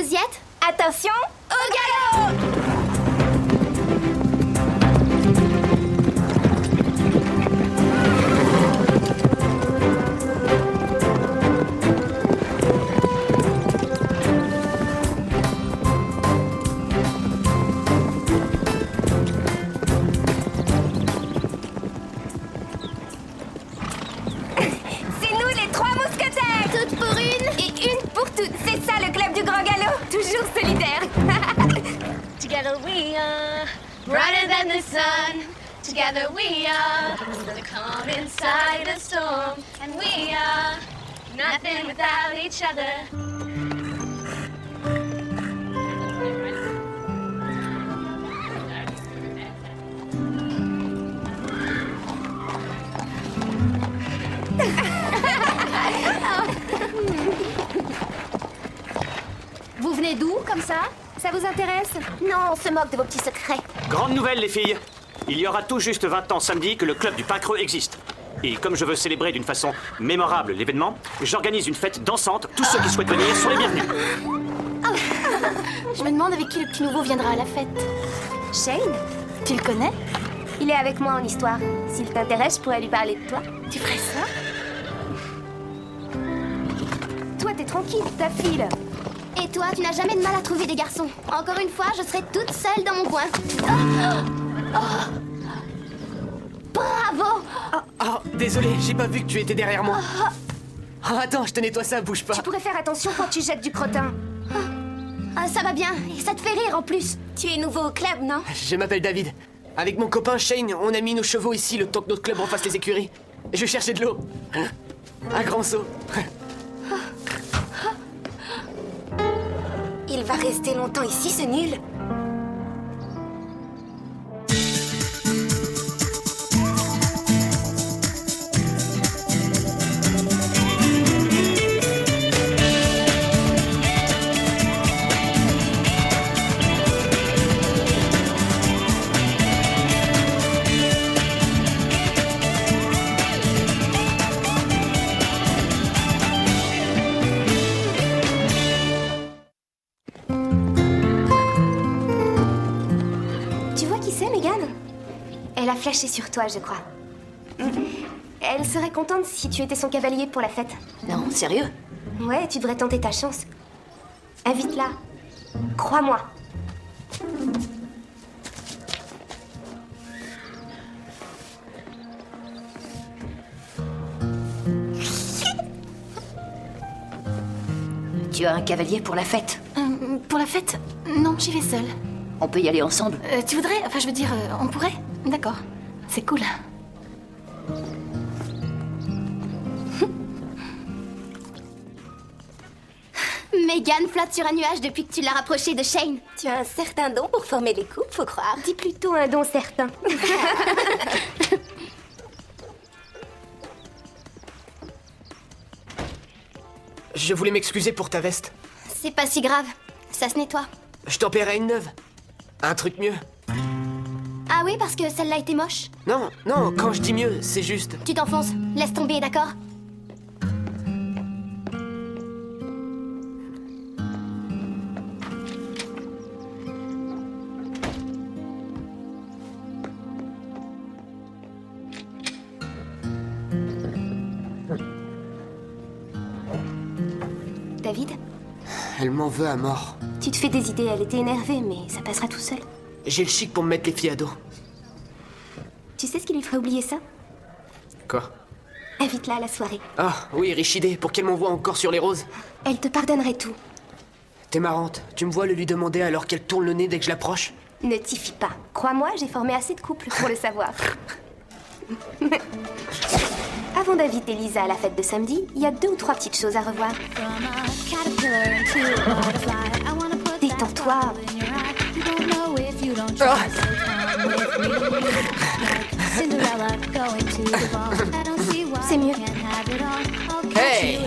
Vous y êtes? Attention, au galop! C'est nous les trois mousquetaires! Toutes pour une? Et une pour toutes, c'est ça le club du grand galop, toujours solidaire. Together we are brighter than the sun. Together we are the calm inside the storm. And we are nothing without each other. Vous venez d'où, comme ça? Ça vous intéresse? Non, on se moque de vos petits secrets. Grande nouvelle, les filles. Il y aura tout juste 20 ans samedi que le club du Pain Creux existe. Et comme je veux célébrer d'une façon mémorable l'événement, j'organise une fête dansante. Tous ceux qui souhaitent venir sont les bienvenus. Je me demande avec qui le petit nouveau viendra à la fête. Shane, Tu le connais? il est avec moi en histoire. S'il t'intéresse, je pourrais lui parler de toi. Tu ferais ça? Toi, t'es tranquille, ta fille. Et toi, tu n'as jamais de mal à trouver des garçons. Encore une fois, je serai toute seule dans mon coin. Bravo! Oh, désolé, j'ai pas vu que tu étais derrière moi. Oh, attends, je te nettoie ça, bouge pas. Tu pourrais faire attention quand tu jettes du crottin. Ah, ça va bien, et ça te fait rire en plus. Tu es nouveau au club, non? Je m'appelle David. Avec mon copain Shane, on a mis nos chevaux ici le temps que notre club refasse les écuries. Je cherchais de l'eau. Un grand seau. Il va rester longtemps ici, ce nul. Tu vois qui c'est, Megan? Elle a flashé sur toi, je crois. Elle serait contente si tu étais son cavalier pour la fête. Non, sérieux? Ouais, tu devrais tenter ta chance. Invite-la. Crois-moi. Tu as un cavalier pour la fête. Pour la fête? Non, j'y vais seule. On peut y aller ensemble. Tu voudrais? Enfin, je veux dire, on pourrait? D'accord. C'est cool. Megan flotte sur un nuage depuis que tu l'as rapprochée de Shane. Tu as un certain don pour former les couples, faut croire. Dis plutôt un don certain. Je voulais m'excuser pour ta veste. C'est pas si grave. Ça se nettoie. Je t'en paierai une neuve. Un truc mieux. Ah oui, parce que celle-là était moche. Non, non, quand je dis mieux, c'est juste. Tu t'enfonces. Laisse tomber, d'accord? David, Elle m'en veut à mort. tu te fais des idées, elle était énervée, mais ça passera tout seul. J'ai le chic pour me mettre les filles à dos. Tu sais ce qui lui ferait oublier ça? Quoi? Invite-la à la soirée. Ah, oui, riche idée, pour qu'elle m'envoie encore sur les roses. Elle te pardonnerait tout. T'es marrante. Tu me vois le lui demander alors qu'elle tourne le nez dès que je l'approche? Ne t'y fie pas. Crois-moi, j'ai formé assez de couples pour le savoir. Avant d'inviter Lisa à la fête de samedi, il y a 2 ou 3 petites choses à revoir. Détends-toi. C'est mieux. Hey!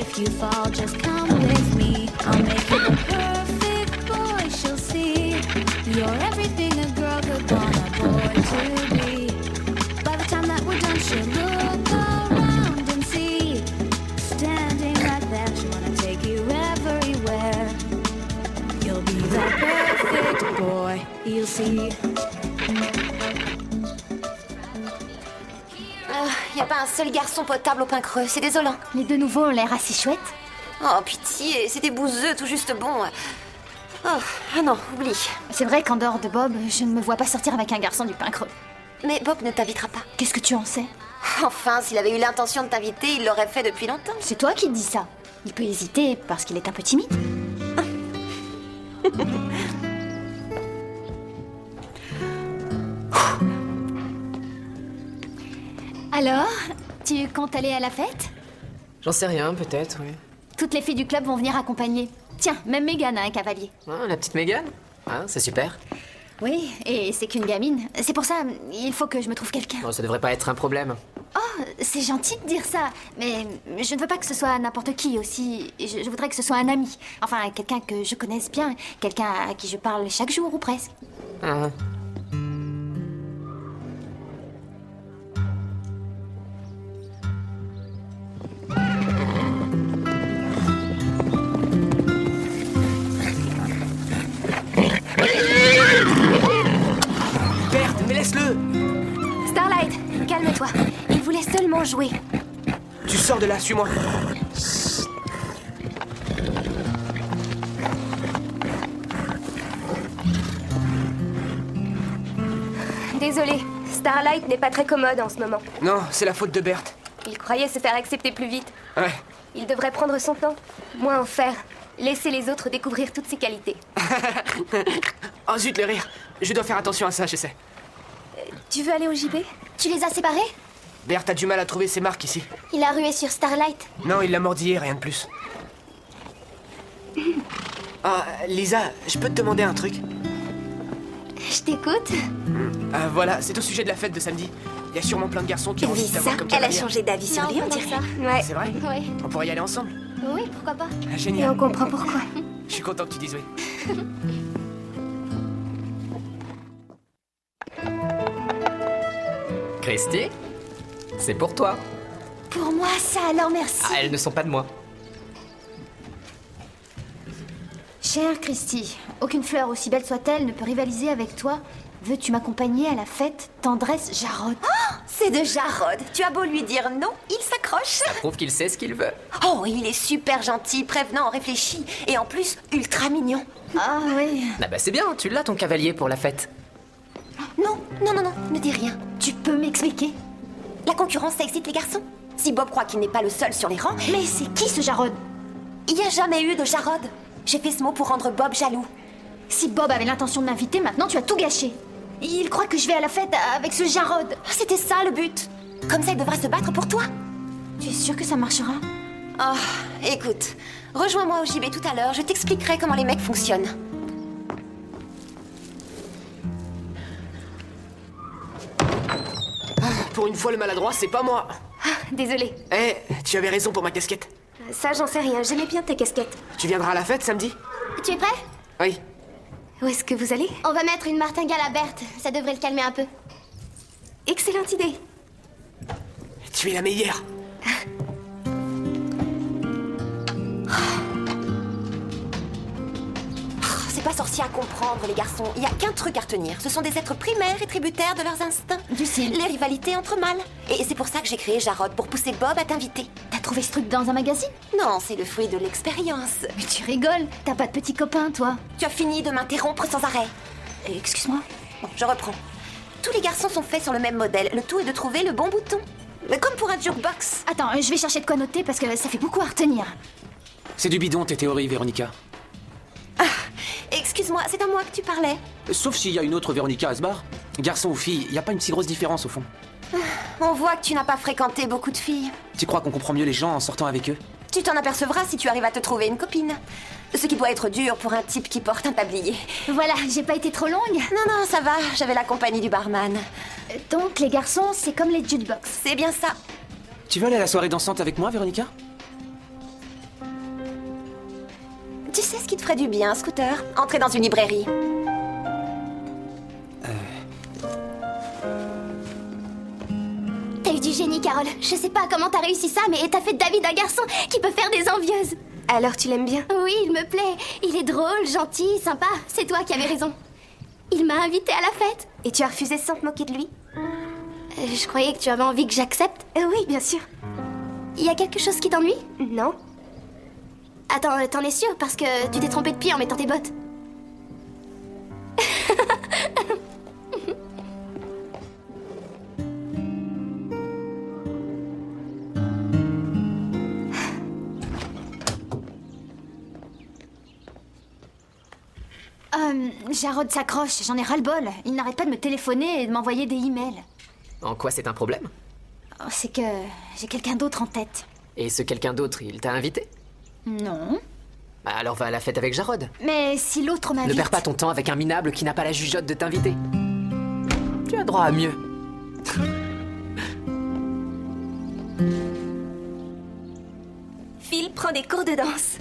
You'll see. Y a pas un seul garçon potable au Pain Creux, c'est désolant. Les deux nouveaux ont l'air assez chouettes. Oh, pitié, c'est des bouseux tout juste bons. Oh, ah non, oublie. C'est vrai qu'en dehors de Bob, je ne me vois pas sortir avec un garçon du Pain Creux. Mais Bob ne t'invitera pas. Qu'est-ce que tu en sais? Enfin, s'il avait eu l'intention de t'inviter, il l'aurait fait depuis longtemps. C'est toi qui te dis ça. Il peut hésiter parce qu'il est un peu timide. Alors, tu comptes aller à la fête? J'en sais rien, peut-être, oui. Toutes les filles du club vont venir accompagner. Tiens, même Megan a un cavalier. Ah, la petite Megan? Ah, c'est super. Oui, et c'est qu'une gamine. C'est pour ça, il faut que je me trouve quelqu'un. Bon, ça devrait pas être un problème. Oh, c'est gentil de dire ça, mais je ne veux pas que ce soit n'importe qui aussi. Je voudrais que ce soit un ami. Enfin, quelqu'un que je connaisse bien, quelqu'un à qui je parle chaque jour ou presque. Ah. Berthe, mais laisse-le! Starlight, calme-toi. Il voulait seulement jouer. Tu sors de là, suis-moi. Désolée, Starlight n'est pas très commode en ce moment. Non, c'est la faute de Berthe. Il croyait se faire accepter plus vite. Ouais. Il devrait prendre son temps, moins en faire. Laisser les autres découvrir toutes ses qualités. Oh zut, le rire. Je dois faire attention à ça, je sais. Tu veux aller au JB? Tu les as séparés? Berthe a du mal à trouver ses marques ici. Il a rué sur Starlight. Non, il l'a mordillé, rien de plus. Ah, Lisa, je peux te demander un truc? Je t'écoute. Voilà, c'est au sujet de la fête de samedi. Il y a sûrement plein de garçons qui ont envie de Lisa, t'avoir comme elle a cavalière. changé d'avis sur Non, lui, on comment dirait. ça Ouais. C'est vrai? Oui. On pourrait y aller ensemble. Oui, pourquoi pas? Ah, Et génial. on comprend pourquoi. Je suis content que tu dises oui. Christy, c'est pour toi. Pour moi, ça alors merci. Ah, elles ne sont pas de moi. Chère Christy, aucune fleur, aussi belle soit-elle, ne peut rivaliser avec toi. Veux-tu m'accompagner à la fête Tendresse Jarod? C'est de Jarod. Tu as beau lui dire non, il s'accroche. Ça prouve qu'il sait ce qu'il veut. Oh, il est super gentil, prévenant, réfléchi. Et en plus, ultra mignon. Ah oui. Ah bah c'est bien, tu l'as ton cavalier pour la fête. Non, non, non, non, ne dis rien. Tu peux m'expliquer? La concurrence, ça excite les garçons. Si Bob croit qu'il n'est pas le seul sur les rangs, Mais c'est qui ce Jarod? il n'y a jamais eu de Jarod. J'ai fait ce mot pour rendre Bob jaloux. Si Bob avait l'intention de m'inviter, maintenant tu as tout gâché. Il croit que je vais à la fête avec ce Jarod. C'était ça le but. Comme ça, il devra se battre pour toi. Tu es sûr que ça marchera? Oh, écoute, rejoins-moi au JB tout à l'heure, je t'expliquerai comment les mecs fonctionnent. Pour une fois, le maladroit, c'est pas moi. Désolée. Eh, tu avais raison pour ma casquette. Ça, j'en sais rien, j'aimais bien tes casquettes. Tu viendras à la fête samedi? Tu es prêt? Oui. Où est-ce que vous allez? On va mettre une martingale à Berthe. Ça devrait le calmer un peu. Excellente idée. Tu es la meilleure. C'est pas sorcier à comprendre, les garçons. Il y a qu'un truc à retenir. Ce sont des êtres primaires et tributaires de leurs instincts. Du style. Les rivalités entre mâles. Et c'est pour ça que j'ai créé Jarod, pour pousser Bob à t'inviter. T'as trouvé ce truc dans un magazine? Non, c'est le fruit de l'expérience. Mais tu rigoles. T'as pas de petit copain, toi? Tu as fini de m'interrompre sans arrêt. Excuse-moi. Bon, je reprends. Tous les garçons sont faits sur le même modèle. Le tout est de trouver le bon bouton. Mais comme pour un jukebox. Attends, je vais chercher de quoi noter parce que ça fait beaucoup à retenir. C'est du bidon, tes théories, Véronica. Excuse-moi, c'est à moi que tu parlais. Sauf s'il y a une autre Véronica à ce bar. Garçon ou fille, il n'y a pas une si grosse différence au fond. On voit que tu n'as pas fréquenté beaucoup de filles. Tu crois qu'on comprend mieux les gens en sortant avec eux? Tu t'en apercevras si tu arrives à te trouver une copine. Ce qui doit être dur pour un type qui porte un tablier. Voilà, j'ai pas été trop longue. Non, non, ça va, j'avais la compagnie du barman. Donc les garçons, c'est comme les jukebox. C'est bien ça. Tu veux aller à la soirée dansante avec moi, Véronica? Tu sais ce qui te ferait du bien, Scooter? Entrer dans une librairie. T'as eu du génie, Carole. Je sais pas comment t'as réussi ça, mais t'as fait de David un garçon qui peut faire des envieuses. Alors tu l'aimes bien? Oui, il me plaît. Il est drôle, gentil, sympa. C'est toi qui avais raison. Il m'a invitée à la fête. Et tu as refusé sans te moquer de lui? Je croyais que tu avais envie que j'accepte. Oui, bien sûr. Il y a quelque chose qui t'ennuie? Non. Attends, t'en es sûre? Parce que tu t'es trompée de pied en mettant tes bottes. Jarod s'accroche, j'en ai ras-le-bol. Il n'arrête pas de me téléphoner et de m'envoyer des emails. En quoi c'est un problème? Oh, c'est que j'ai quelqu'un d'autre en tête. Et ce quelqu'un d'autre, il t'a invité? Non. Bah alors va à la fête avec Jarod. Mais si l'autre m'invite... Ne perds pas ton temps avec un minable qui n'a pas la jugeote de t'inviter. Tu as droit à mieux. Phil prend des cours de danse.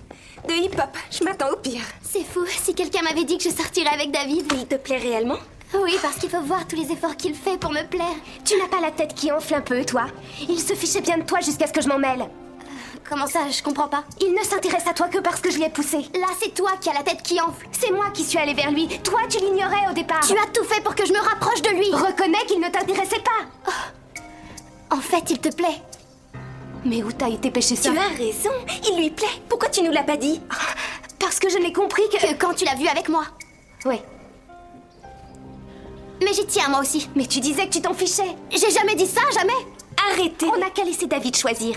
De hip-hop, je m'attends au pire. C'est fou, si quelqu'un m'avait dit que je sortirais avec David... Il te plaît réellement? Oui, parce qu'il faut voir tous les efforts qu'il fait pour me plaire. Tu n'as pas la tête qui enfle un peu, toi? Il se fichait bien de toi jusqu'à ce que je m'en mêle. Comment ça? Je comprends pas. Il ne s'intéresse à toi que parce que je l'ai poussé. Là, c'est toi qui as la tête qui enfle. C'est moi qui suis allée vers lui. Toi, tu l'ignorais au départ. Tu as tout fait pour que je me rapproche de lui. Reconnais qu'il ne t'intéressait pas. Oh. En fait, il te plaît. Mais où t'as été pêcher ça? Tu as raison. Il lui plaît. Pourquoi tu nous l'as pas dit? Parce que je n'ai compris que quand tu l'as vu avec moi. Oui. Mais j'y tiens, moi aussi. Mais tu disais que tu t'en fichais. J'ai jamais dit ça, jamais. Arrêtez. On n'a qu'à laisser David choisir.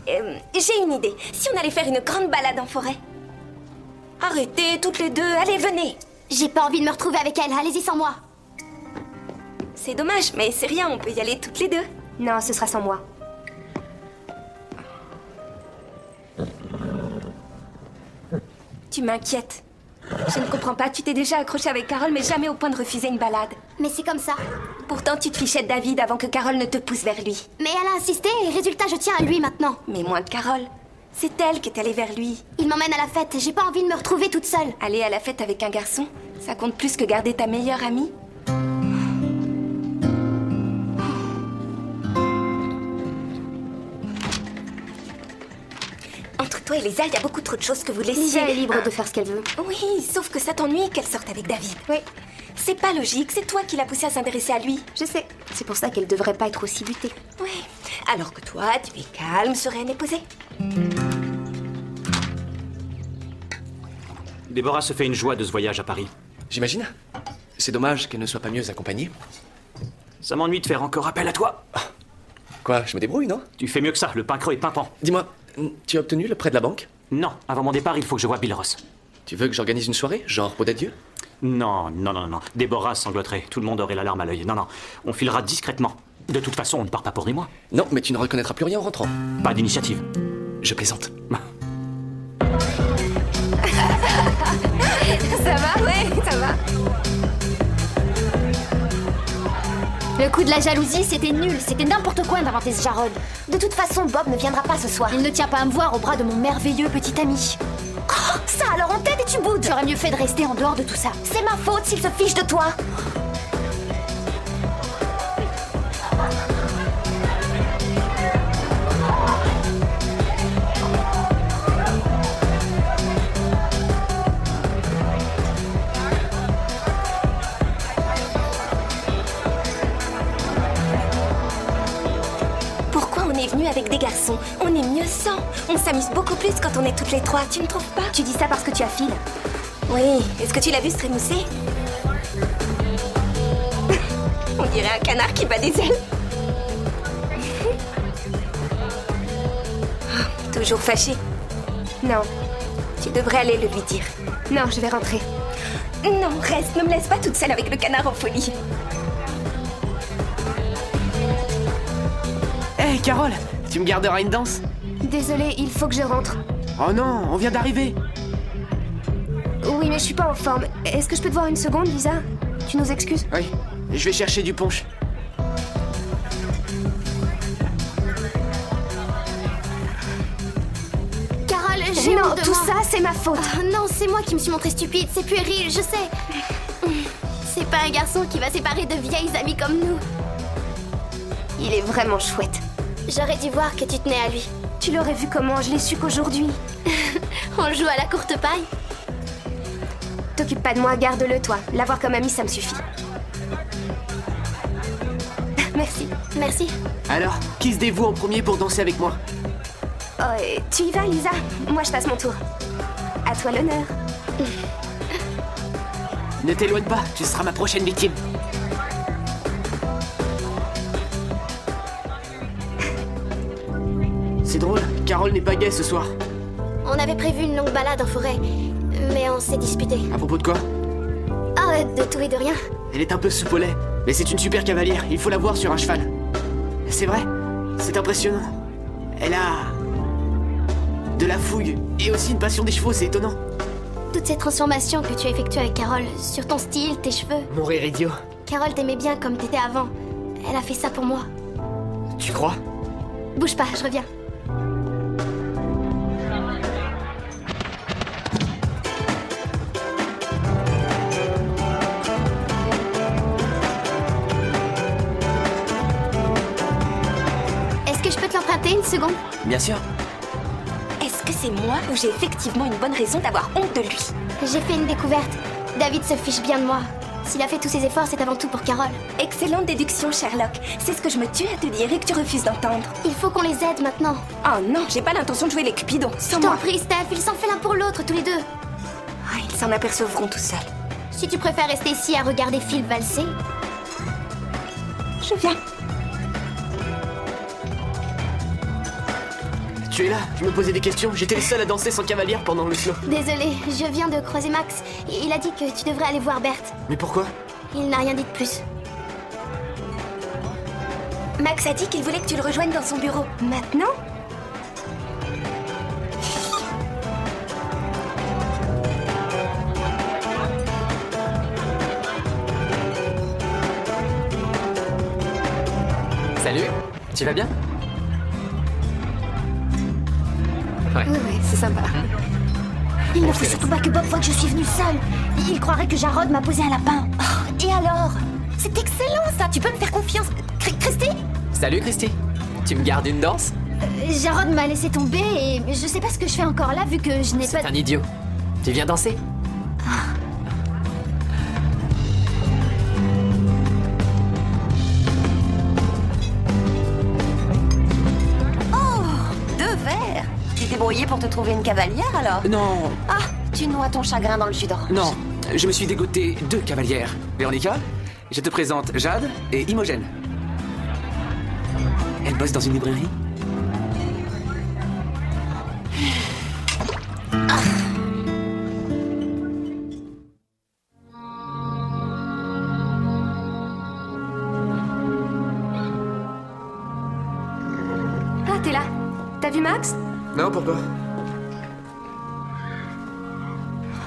J'ai une idée. Si on allait faire une grande balade en forêt? Arrêtez, toutes les deux. Allez, venez. J'ai pas envie de me retrouver avec elle. Allez-y sans moi. C'est dommage, mais c'est rien. On peut y aller toutes les deux. Non, ce sera sans moi. Tu m'inquiètes. Je ne comprends pas, tu t'es déjà accroché avec Carole, mais jamais au point de refuser une balade. Mais c'est comme ça. Pourtant, tu te fichais de David avant que Carole ne te pousse vers lui. Mais elle a insisté et résultat, je tiens à lui maintenant. Mais moins de Carole. C'est elle qui est allée vers lui. Il m'emmène à la fête, j'ai pas envie de me retrouver toute seule. Aller à la fête avec un garçon, ça compte plus que garder ta meilleure amie? Entre toi et Lisa, il y a beaucoup trop de choses que vous laissez. Lisa est libre de faire ce qu'elle veut. Oui, sauf que ça t'ennuie qu'elle sorte avec David. Oui. C'est pas logique, c'est toi qui l'as poussée à s'intéresser à lui. Je sais. C'est pour ça qu'elle devrait pas être aussi butée. Oui. Alors que toi, tu es calme, sereine et posée. Déborah se fait une joie de ce voyage à Paris. J'imagine. C'est dommage qu'elle ne soit pas mieux accompagnée. Ça m'ennuie de faire encore appel à toi. Quoi, je me débrouille, non? Tu fais mieux que ça, le pain creux est pimpant. Dis-moi, tu as obtenu le prêt de la banque? Non, avant mon départ, il faut que je voie Bill Ross. Tu veux que j'organise une soirée, genre peau d'adieu? Non. Déborah sangloterait. Tout le monde aurait la larme à l'œil. Non. On filera discrètement. De toute façon, on ne part pas pour des mois. Non, mais tu ne reconnaîtras plus rien en rentrant. Pas d'initiative. Je plaisante. Ça va? Ouais, ça va. Le coup de la jalousie, c'était nul. C'était n'importe quoi d'inventer ce Jarod. De toute façon, Bob ne viendra pas ce soir. Il ne tient pas à me voir au bras de mon merveilleux petit ami. Oh, ça alors en tête et tu boudes. J'aurais mieux fait de rester en dehors de tout ça. C'est ma faute s'il se fiche de toi. Venu avec des garçons. On est mieux sans. On s'amuse beaucoup plus quand on est toutes les trois, tu ne trouves pas? Tu dis ça parce que tu as Phil. Oui, est-ce que tu l'as vu se trémousser? On dirait un canard qui bat des ailes. Oh, toujours fâché. Non, tu devrais aller le lui dire. Non, je vais rentrer. Non, reste, ne me laisse pas toute seule avec le canard en folie. Hey, Carole, tu me garderas une danse? Désolée, il faut que je rentre. Oh non, on vient d'arriver. Oui, mais je suis pas en forme. Est-ce que je peux te voir une seconde, Lisa? Tu nous excuses? Oui, je vais chercher du punch. Carole, j'ai Non, honte de tout moi. ça, c'est ma faute. Oh, non, c'est moi qui me suis montrée stupide. C'est puéril, je sais. C'est pas un garçon qui va séparer de vieilles amies comme nous. Il est vraiment chouette. J'aurais dû voir que tu tenais à lui. Tu l'aurais vu comment? Je l'ai su qu'aujourd'hui. On joue à la courte paille. t'occupe pas de moi, garde-le toi. L'avoir comme ami, ça me suffit. Merci. Merci. Alors, qui se dévoue en premier pour danser avec moi? Oh, tu y vas, Lisa? Moi, je passe mon tour. À toi l'honneur. Ne t'éloigne pas, tu seras ma prochaine victime. C'est drôle, Carole n'est pas gaie ce soir. On avait prévu une longue balade en forêt, mais on s'est disputé. À propos de quoi? Ah, de tout et de rien. Elle est un peu soupe au lait, mais c'est une super cavalière, il faut la voir sur un cheval. C'est vrai, c'est impressionnant. Elle a... de la fougue, et aussi une passion des chevaux, c'est étonnant. Toutes ces transformations que tu as effectuées avec Carole, sur ton style, tes cheveux. Mon rire idiot. Carole t'aimait bien comme t'étais avant. Elle a fait ça pour moi. Tu crois? Bouge pas, je reviens. Est-ce que je peux te l'emprunter une seconde? Bien sûr. Est-ce que c'est moi ou j'ai effectivement une bonne raison d'avoir honte de lui? J'ai fait une découverte. David se fiche bien de moi. S'il a fait tous ses efforts, c'est avant tout pour Carole. Excellente déduction, Sherlock. C'est ce que je me tue à te dire et que tu refuses d'entendre. Il faut qu'on les aide maintenant. Oh non, j'ai pas l'intention de jouer les cupidons. Sans Je t'en moi. prie, Steph, ils s'en fait l'un pour l'autre, tous les deux. Ah, ils s'en apercevront tout seuls. Si tu préfères rester ici à regarder Phil valser... Je viens. Tu es là, je me posais des questions, j'étais le seul à danser sans cavalière pendant le slow. Désolée, je viens de croiser Max. Il a dit que tu devrais aller voir Berthe. Mais pourquoi? Il n'a rien dit de plus. Max a dit qu'il voulait que tu le rejoignes dans son bureau. Maintenant? Salut, tu vas bien? Ouais. Oui, c'est sympa. Il ne faut surtout pas que Bob voie que je suis venue seule. Il croirait que Jarod m'a posé un lapin. Oh, et alors? C'est excellent ça, tu peux me faire confiance. Christy? Salut Christy. Tu me gardes une danse? Jarod m'a laissé tomber et je sais pas ce que je fais encore là vu que je n'ai pas... C'est un idiot. Tu viens danser? Deux verres. Tu t'es brouillé pour te trouver une cavalière alors? Non, Ah, tu noies ton chagrin dans le jus d'orange. non. Je me suis dégoté 2 cavalières. Véronica, je te présente Jade et Imogène. Elle bosse dans une librairie. Ah, t'es là. T'as vu Max? Non, pourquoi?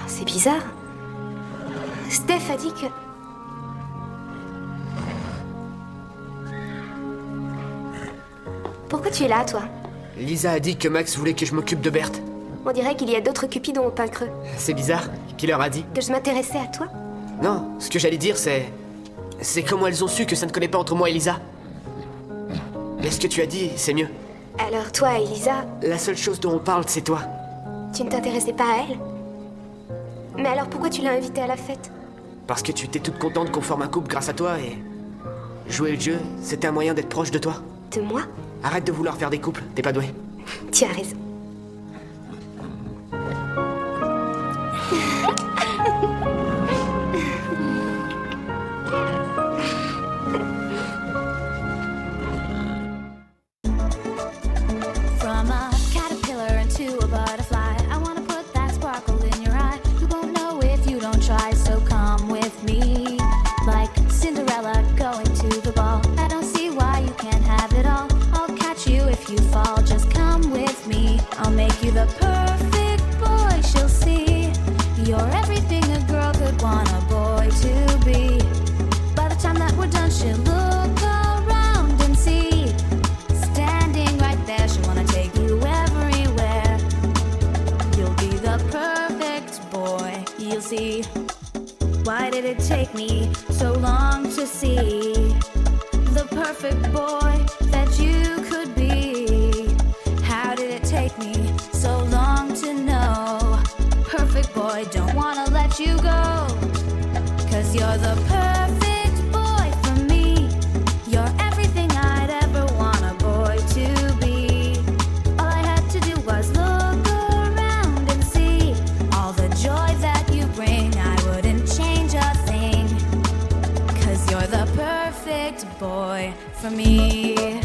C'est bizarre. Steph a dit que... Pourquoi tu es là, toi? Lisa a dit que Max voulait que je m'occupe de Berthe. On dirait qu'il y a d'autres cupidons au pain creux. C'est bizarre, qui leur a dit? Que je m'intéressais à toi? Non, ce que j'allais dire c'est... C'est comment elles ont su que ça ne connaît pas entre moi et Lisa. Mais ce que tu as dit, c'est mieux. Alors toi et Lisa, La seule chose dont on parle, c'est toi. tu ne t'intéressais pas à elle? Mais alors pourquoi tu l'as invitée à la fête? Parce que tu étais toute contente qu'on forme un couple grâce à toi et... Jouer le jeu, c'était un moyen d'être proche de toi. De moi? Arrête de vouloir faire des couples, t'es pas doué. Tu as raison. From a caterpillar into a butterfly, I wanna put that sparkle in your eye. You won't know if you don't try, so come with me. Like Cinderella going to the ball. I don't see why you can't have it all. I'll catch you if you fall, just come with me. I'll make you the perfect boy, she'll see. You're everything a girl could want a boy to be. By the time that we're done, she'll look around and see. Standing right there, she'll wanna take you everywhere. You'll be the perfect boy, you'll see. Why did it take me so long to see the perfect boy that you could be? How did it take me so long to know? Perfect boy, don't wanna let you go. 'Cause you're the perfect boy for me. You're everything I'd ever want a boy to be. All I had to do was look around and see all the joy that you bring. I wouldn't change a thing. 'Cause you're the perfect boy for me.